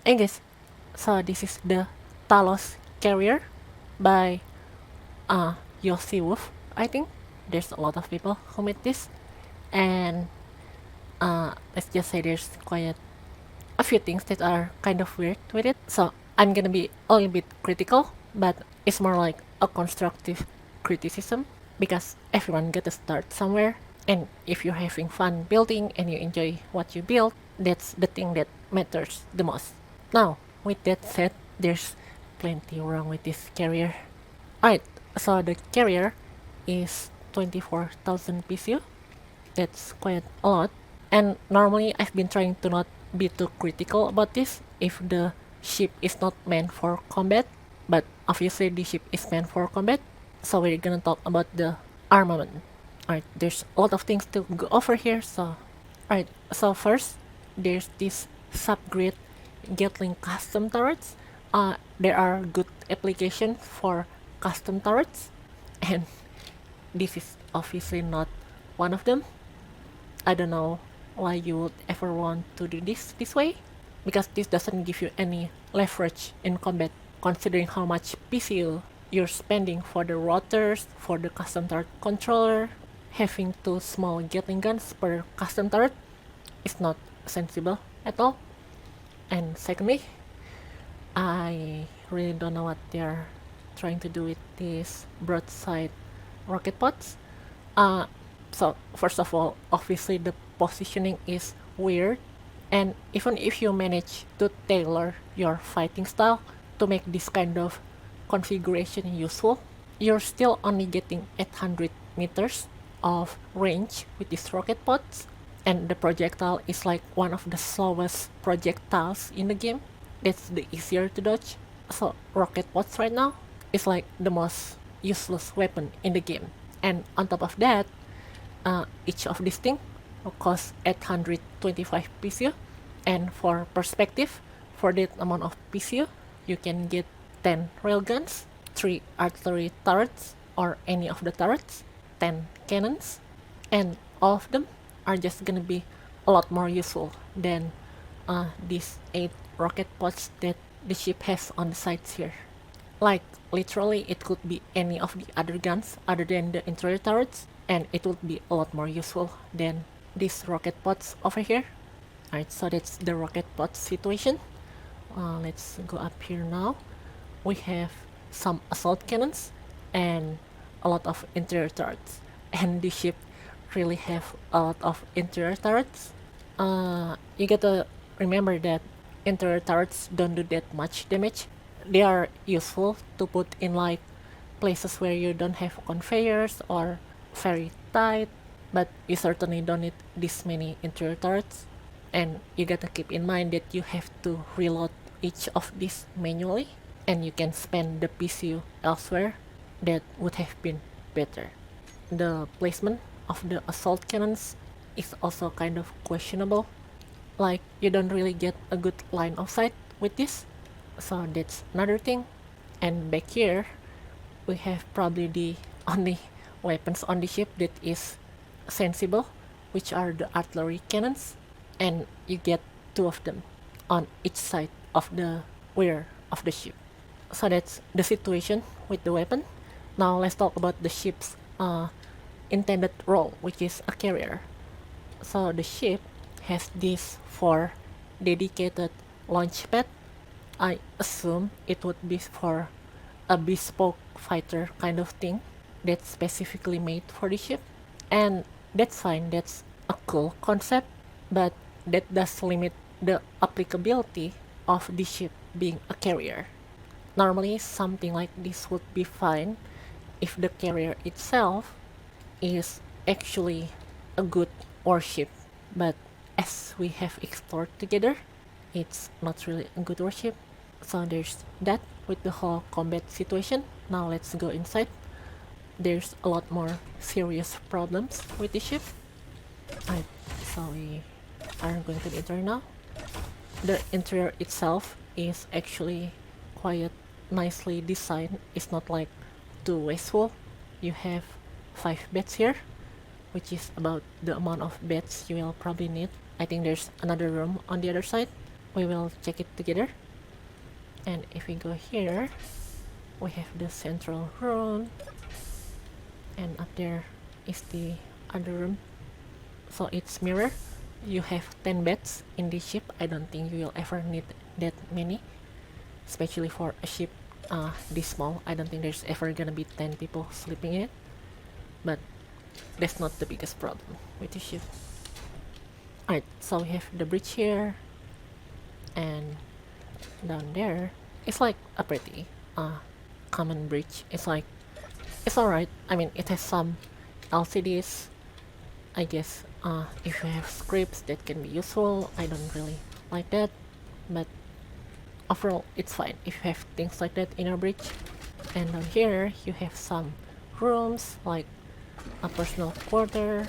Hey guys, so this is the Talos Carrier by Yossi Wolf. I think there's a lot of people who made this, and let's just say there's quite a few things that are kind of weird with it. So I'm gonna be a little bit critical, but it's more like a constructive criticism because everyone got to start somewhere. And if you're having fun building and you enjoy what you build, that's the thing that matters the most. Now, with that said, there's plenty wrong with this carrier. Alright, so the carrier is 24,000 PCU. That's quite a lot. And normally I've been trying to not be too critical about this if the ship is not meant for combat. But obviously the ship is meant for combat. So we're gonna talk about the armament. Alright, there's a lot of things to go over here, so alright, so first there's this subgrid Gatling custom turrets. There are good applications for custom turrets, and this is obviously not one of them. I don't know why you would ever want to do this way, because this doesn't give you any leverage in combat, considering how much PCU you're spending for the rotors, for the custom turret controller. Having two small Gatling guns per custom turret is not sensible at all. And secondly, I really don't know what they're trying to do with these broadside rocket pods. So first of all, obviously the positioning is weird, and even if you manage to tailor your fighting style to make this kind of configuration useful, you're still only getting 800 meters of range with these rocket pods, and the projectile is like one of the slowest projectiles in the game. It's the easier to dodge. So rocket pods right now is like the most useless weapon in the game. And on top of that, each of these things will cost 825 PCU. And for perspective, for that amount of PCU, you can get 10 railguns, 3 artillery turrets or any of the turrets, 10 cannons, and all of them are just gonna be a lot more useful than these 8 rocket pods that the ship has on the sides here. Like, literally, it could be any of the other guns other than the interior turrets, and it would be a lot more useful than these rocket pods over here. Alright, so that's the rocket pod situation. Let's go up here now. We have some assault cannons and a lot of interior turrets. And the ship really have a lot of interior turrets. You gotta remember that interior turrets don't do that much damage. They are useful to put in like places where you don't have conveyors or very tight, but you certainly don't need this many interior turrets. And you gotta keep in mind that you have to reload each of these manually, and you can spend the PCU elsewhere. That would have been better. The placement of the assault cannons is also kind of questionable. Like, you don't really get a good line of sight with this, so that's another thing. And back here, we have probably the only weapons on the ship that is sensible, which are the artillery cannons, and you get 2 of them on each side of the rear of the ship. So that's the situation with the weapon. Now let's talk about the ship's intended role, which is a carrier. So the ship has these 4 dedicated launch pad. I assume it would be for a bespoke fighter kind of thing that's specifically made for the ship. And that's fine, that's a cool concept, but that does limit the applicability of the ship being a carrier. Normally, something like this would be fine if the carrier itself is actually a good warship, but as we have explored together, it's not really a good warship. So there's that with the whole combat situation. Now let's go inside. There's a lot more serious problems with the ship. Alright, so we are going to the interior now. The interior itself is actually quite nicely designed. It's not like too wasteful. You have 5 beds here, which is about the amount of beds you will probably need. I think there's another room on the other side. we will check it together. And if we go here, we have the central room, and up there is the other room. So it's mirror. You have 10 beds in this ship. I don't think you will ever need that many, especially for a ship this small. I don't think there's ever gonna be 10 people sleeping in it, but that's not the biggest problem with the ship. Alright, so we have the bridge here, and down there it's like a pretty common bridge. It's alright. I mean, it has some LCDs. I guess if you have scripts, that can be useful. I don't really like that, but overall it's fine if you have things like that in your bridge. And down here you have some rooms, like a personal quarter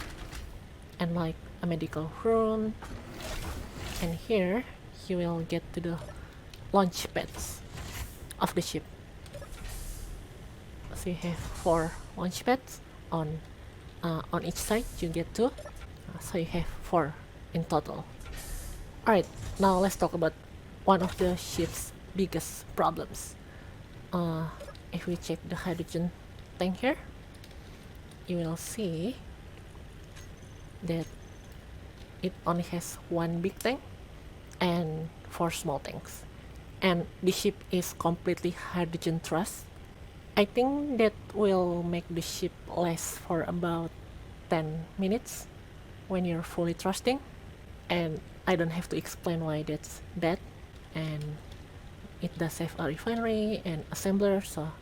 and like a medical room. And here you will get to the launch pads of the ship. So you have 4 launch pads on each side. You get 2, so you have 4 in total. Alright, now let's talk about one of the ship's biggest problems. If we check the hydrogen tank here, you will see that it only has 1 big tank and 4 small tanks, and the ship is completely hydrogen thrust. I think that will make the ship last for about 10 minutes when you're fully thrusting, and I don't have to explain why that's bad. And it does have a refinery and assembler, so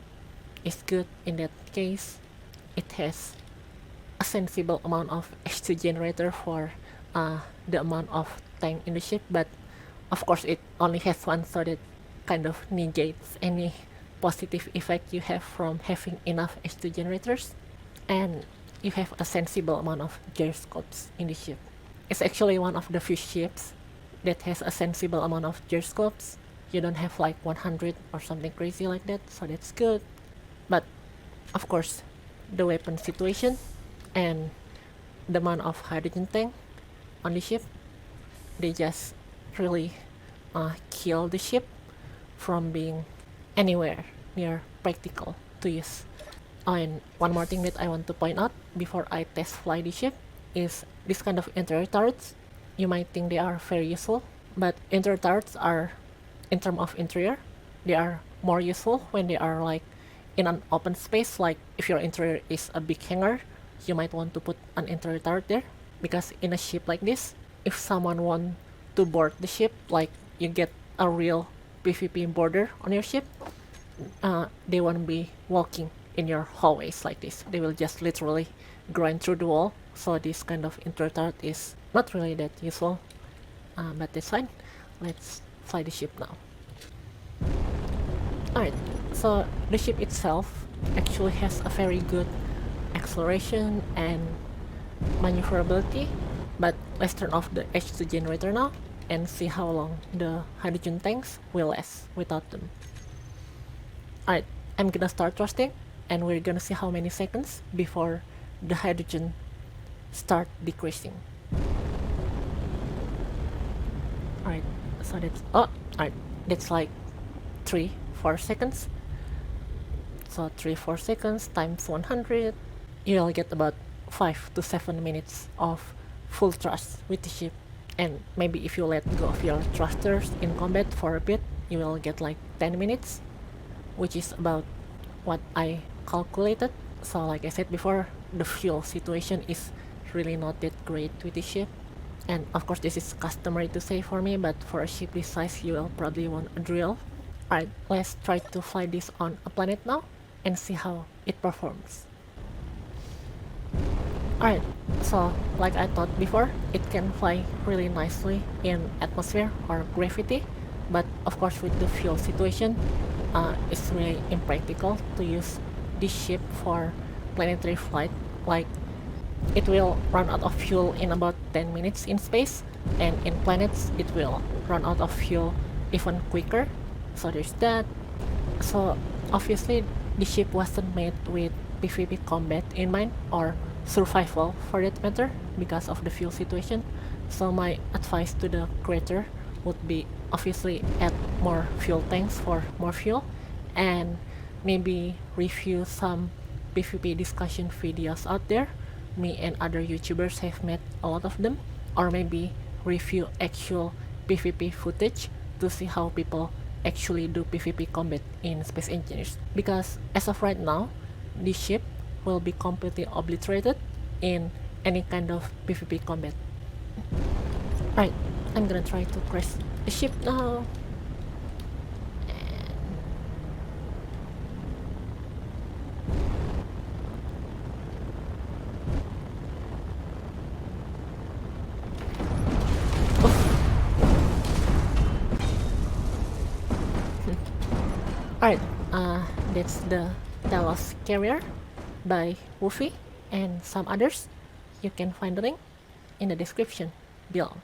it's good in that case. It has a sensible amount of H2 generator for the amount of tank in the ship, but of course it only has 1, so that kind of negates any positive effect you have from having enough H2 generators. And you have a sensible amount of gyroscopes in the ship. It's actually one of the few ships that has a sensible amount of gyroscopes. You don't have like 100 or something crazy like that, so that's good. But of course, the weapon situation and the amount of hydrogen tank on the ship, they just really kill the ship from being anywhere near practical to use. And one more thing that I want to point out before I test fly the ship is this kind of interior turrets. You might think they are very useful, but interior turrets are, in terms of interior, they are more useful when they are like in an open space. Like if your interior is a big hangar, you might want to put an interior turret there, because in a ship like this, if someone want to board the ship, like you get a real PvP border on your ship, they won't be walking in your hallways like this. They will just literally grind through the wall. So this kind of interior turret is not really that useful, but that's fine. Let's fly the ship now. Alright, so the ship itself actually has a very good acceleration and maneuverability, but let's turn off the H2 generator now and see how long the hydrogen tanks will last without them. Alright, I'm gonna start thrusting, and we're gonna see how many seconds before the hydrogen start decreasing. Alright, so that's, alright, that's like 3-4 seconds. So 3-4 seconds times 100, you'll get about 5 to 7 minutes of full thrust with the ship. And maybe if you let go of your thrusters in combat for a bit, you will get like 10 minutes, which is about what I calculated. So like I said before, the fuel situation is really not that great with the ship. And of course this is customary to say for me, but for a ship this size you will probably want a drill. Alright, let's try to fly this on a planet now and see how it performs. Alright, so like I thought before, it can fly really nicely in atmosphere or gravity, but of course with the fuel situation, it's really impractical to use this ship for planetary flight. Like, it will run out of fuel in about 10 minutes in space, and in planets it will run out of fuel even quicker. So there's that. So obviously the ship wasn't made with PvP combat in mind, or survival for that matter, because of the fuel situation. So my advice to the creator would be obviously add more fuel tanks for more fuel, and maybe review some PvP discussion videos out there. Me and other YouTubers have made a lot of them, or maybe review actual PvP footage to see how people actually do PvP combat in Space Engineers. Because as of right now, this ship will be completely obliterated in any kind of PvP combat. Right, I'm gonna try to crash the ship now. Alright, that's the Talos Carrier by Woofy and some others. You can find the link in the description below.